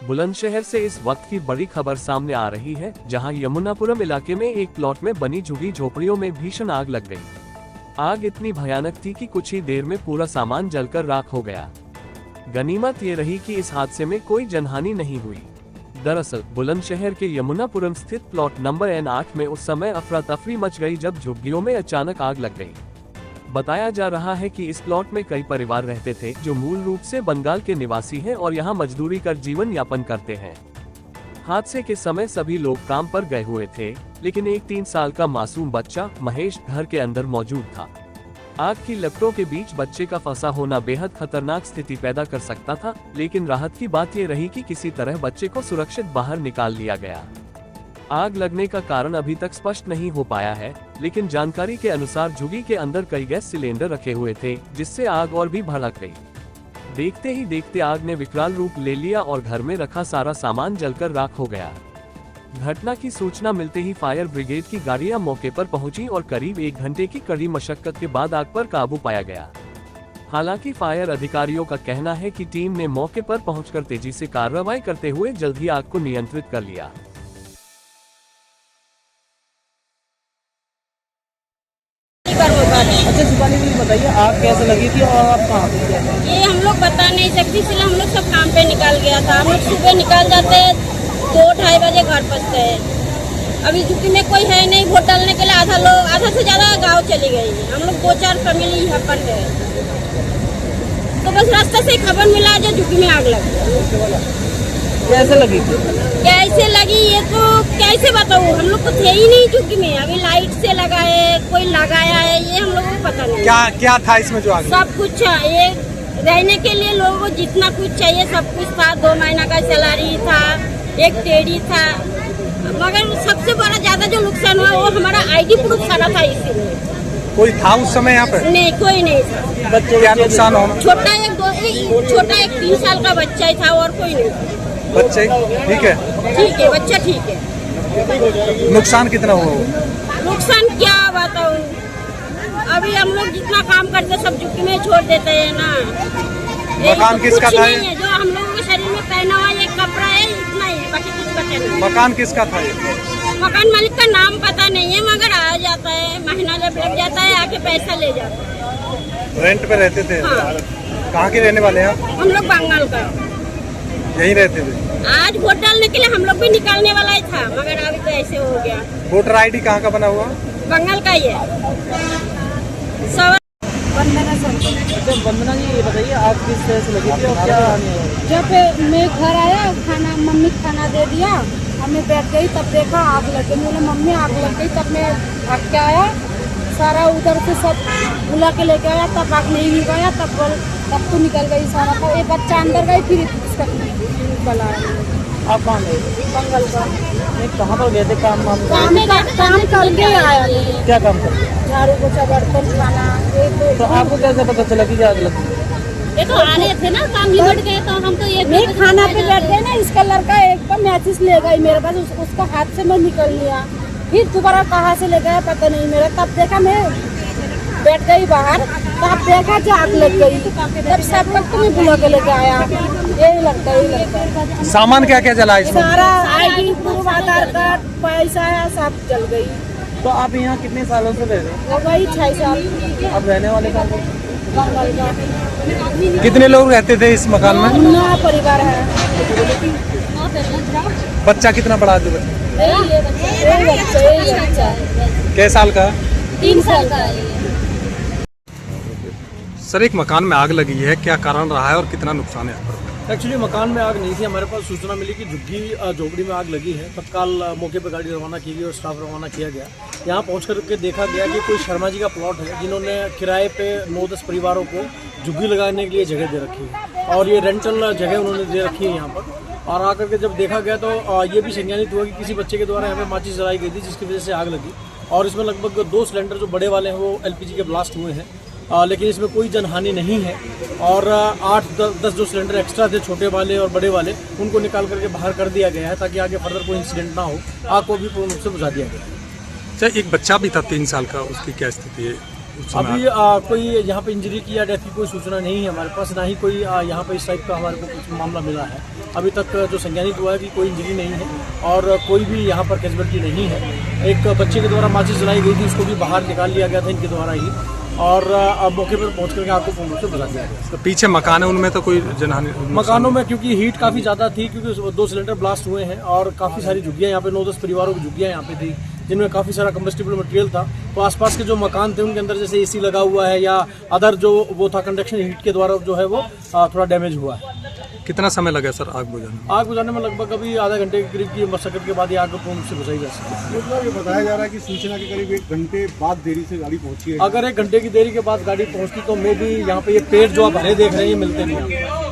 बुलंदशहर से इस वक्त की बड़ी खबर सामने आ रही है, जहां यमुनापुरम इलाके में एक प्लॉट में बनी झुग्गी झोपड़ियों में भीषण आग लग गई। आग इतनी भयानक थी कि कुछ ही देर में पूरा सामान जलकर राख हो गया। गनीमत ये रही कि इस हादसे में कोई जनहानि नहीं हुई। दरअसल बुलंदशहर के यमुनापुरम स्थित प्लॉट नंबर N8 में उस समय अफरा तफरी मच गई जब झुग्गियों में अचानक आग लग गई। बताया जा रहा है कि इस प्लॉट में कई परिवार रहते थे जो मूल रूप से बंगाल के निवासी हैं और यहां मजदूरी कर जीवन यापन करते हैं। हादसे के समय सभी लोग काम पर गए हुए थे, लेकिन एक 3 साल का मासूम बच्चा महेश घर के अंदर मौजूद था। आग की लपटों के बीच बच्चे का फंसा होना बेहद खतरनाक स्थिति पैदा कर सकता था, लेकिन राहत की बात ये रही कि किसी तरह बच्चे को सुरक्षित बाहर निकाल लिया गया। आग लगने का कारण अभी तक स्पष्ट नहीं हो पाया है, लेकिन जानकारी के अनुसार झुग्गी के अंदर कई गैस सिलेंडर रखे हुए थे, जिससे आग और भी भड़क गई। देखते ही देखते आग ने विकराल रूप ले लिया और घर में रखा सारा सामान जलकर राख हो गया। घटना की सूचना मिलते ही फायर ब्रिगेड की गाड़ियां मौके पर पहुंची और करीब 1 घंटे की कड़ी मशक्कत के बाद आग पर काबू पाया गया। हालांकि फायर अधिकारियों का कहना है कि टीम ने मौके पर पहुंचकर तेजी से कार्रवाई करते हुए जल्द ही आग को नियंत्रित कर लिया। अच्छा शिवानी जी बताइए, आग कैसे लगी थी और आप कहाँ पे? ये हम लोग बता नहीं सकते, इसलिए हम लोग सब काम पे निकल गया था। हम लोग सुबह निकल जाते हैं, 2-2:30 बजे घर पहुँचते हैं। अभी झुग्गी में कोई है नहीं, वोट डालने के लिए आधा से ज्यादा गांव चली गई। हम लोग 2-4 फैमिली यहाँ पर है, तो बस रास्ते से खबर मिला जो झुग्गी में आग लग गई। कैसे लगी थी? कैसे लगी ये तो कैसे बताऊँ, हम लोग तो थे ही नहीं झुग्गी में। अभी लाइट से लगाए, कोई लगाया है, ये हम लोगों को पता नहीं। क्या था इसमें जो आग? सब कुछ ये रहने के लिए लोगों को जितना कुछ चाहिए सब कुछ था। 2 महीना का सैलरी था, एक टेडी था, मगर सबसे बड़ा ज्यादा जो नुकसान हुआ वो हमारा ID प्रूफ सारा था। इसीलिए कोई था उस समय यहाँ पे? नहीं, कोई नहीं था। बच्चे क्या नुकसान होना? छोटा एक 3 साल का बच्चा ही था और कोई नहीं था। बच्चे ठीक है? ठीक है, बच्चा ठीक है। नुकसान कितना हुआ? नुकसान क्या बताऊँ, अभी हम लोग जितना काम करते सब झुग्गी में छोड़ देते हैं ना। मकान किसका था? जो हम लोगों के शरीर में पहना हुआ ये कपड़ा है, इतना ही, बाकी कुछ बचा नहीं। मकान किसका था? मकान मालिक का नाम पता नहीं है, मगर आ जाता है, महीना जब लग जाता है आके पैसा ले जाता है। रेंट पे रहते थे? हाँ। कहाँ के रहने वाले हैं? हम लोग बंगाल का यहीं रहते थे। आज वोट डालने के लिए हम लोग भी निकालने वाला ही था, मगर अभी तो ऐसे हो गया। वोटर ID कहाँ का बना हुआ? बंगाल का ही है। वंदना जी ये बताइए, आग किस तरह से लगी थी और क्या? जब मैं घर आया, खाना मम्मी खाना दे दिया, अब मैं बैठ गई, तब देखा आग लग गई। बोले मम्मी आग लग गई, तब मैं भाग के आया, सारा उधर से सब बुला के लेके आया, तब आग नहीं निकला। तब तो निकल गई सारा। तो एक बच्चा अंदर गई, फिर इसका निकल आया। आप कहाँ गए? बंगाल का। नहीं, कहाँ पर गए थे? काम करके आया। क्या काम करते? झाड़ू पोछा, बर्तन, खाना। तो आपको कैसे पता चला कि आग लगी? ये तो आ रहे थे ना, काम निपट गए तो हम तो ये मैं खाना पे बैठ गए ना, इसका लड़का एकदम मैचिस ले गई मेरे पास, उसका हाथ से मैं निकल लिया। फिर दोबारा कहाँ से ले गया पता नहीं मेरा। तब देखा, मैं बैठ गई बाहर, तब देखा कि आग लग गई। तब सब तक तो मैं बुला के लेके आया। यही लगता है। सामान क्या क्या जला इसमें? सारा ID प्रूफ, आधार कार्ड, पैसा है, सब जल गई। तो आप यहाँ कितने सालों से रह रहे हैं? हो गई 6 साल। अब रहने वाले कहाँ पे? बंगाल का। कितने लोग रहते थे इस मकान में? 9 परिवार है। बच्चा कितना बड़ा है? यही बच्चा। कै साल का? 3 साल का है। सर, एक मकान में आग लगी है, क्या कारण रहा है और कितना नुकसान है? एक्चुअली मकान में आग नहीं थी, हमारे पास सूचना मिली कि झुग्गी झोपड़ी में आग लगी है। तत्काल मौके पर गाड़ी रवाना की गई और स्टाफ रवाना किया गया। यहाँ पहुँच करके देखा गया कि कोई शर्मा जी का प्लॉट है, जिन्होंने किराए पे 9-10 परिवारों को झुग्गी लगाने के लिए जगह दे रखी है और ये रेंटल जगह उन्होंने दे रखी है यहाँ पर। और आकर के जब देखा गया तो ये भी संज्ञानित हुआ कि किसी बच्चे के द्वारा यहाँ पे माचिस जलाई गई थी, जिसकी वजह से आग लगी। और इसमें लगभग 2 सिलेंडर जो बड़े वाले हैं वो LPG के ब्लास्ट हुए हैं, लेकिन इसमें कोई जनहानि नहीं है। और 8-10 जो सिलेंडर एक्स्ट्रा थे, छोटे वाले और बड़े वाले, उनको निकाल करके बाहर कर दिया गया है ताकि आगे फर्दर कोई इंसिडेंट ना हो। आग को भी पूर्ण रूप से बुझा दिया गया है। अच्छा, एक बच्चा भी था 3 साल का, उसकी क्या स्थिति है? अभी कोई यहाँ पे इंजरी की या डेथ की कोई सूचना नहीं है हमारे पास, ना ही कोई यहाँ पे इस टाइप का हमारे को कुछ मामला मिला है। अभी तक जो संज्ञानित हुआ है कि कोई इंजरी नहीं है और कोई भी यहाँ पर कैजुअलिटी नहीं है। एक बच्चे के द्वारा माचिस जलाई गई थी, उसको भी बाहर निकाल लिया गया था इनके द्वारा ही, और मौके पर पहुँच करके आपको पूर्ण रूप से बता दिया गया। तो पीछे मकान है, उनमें तो कोई जनहानि? मकानों में क्योंकि हीट काफ़ी ज़्यादा थी, क्योंकि 2 सिलेंडर ब्लास्ट हुए हैं और काफ़ी सारी झुग्गियाँ यहाँ पे 9-10 परिवारों की झुग्गियाँ यहाँ पे थी, जिनमें काफ़ी सारा कंबस्टिबल मटेरियल था। तो आसपास के जो मकान थे उनके अंदर जैसे एसी लगा हुआ है या अदर जो वो था कंडक्शन हीट के द्वारा जो है वो थोड़ा डैमेज हुआ है। कितना समय लगा सर आग बुझाने में? आग बुझाने में लगभग अभी आधा घंटे के करीब की मशक्कत के बाद ये आग को पूर्ण रूप से बुझाई जा सकती है। मतलब ये बताया जा रहा है कि सूचना के करीब 1 घंटे बाद देरी से गाड़ी पहुंची है। अगर 1 घंटे की देरी के बाद गाड़ी पहुंचती तो मे भी यहाँ पे ये पेड़ जो आप हरे देख रहे हैं ये मिलते नहीं।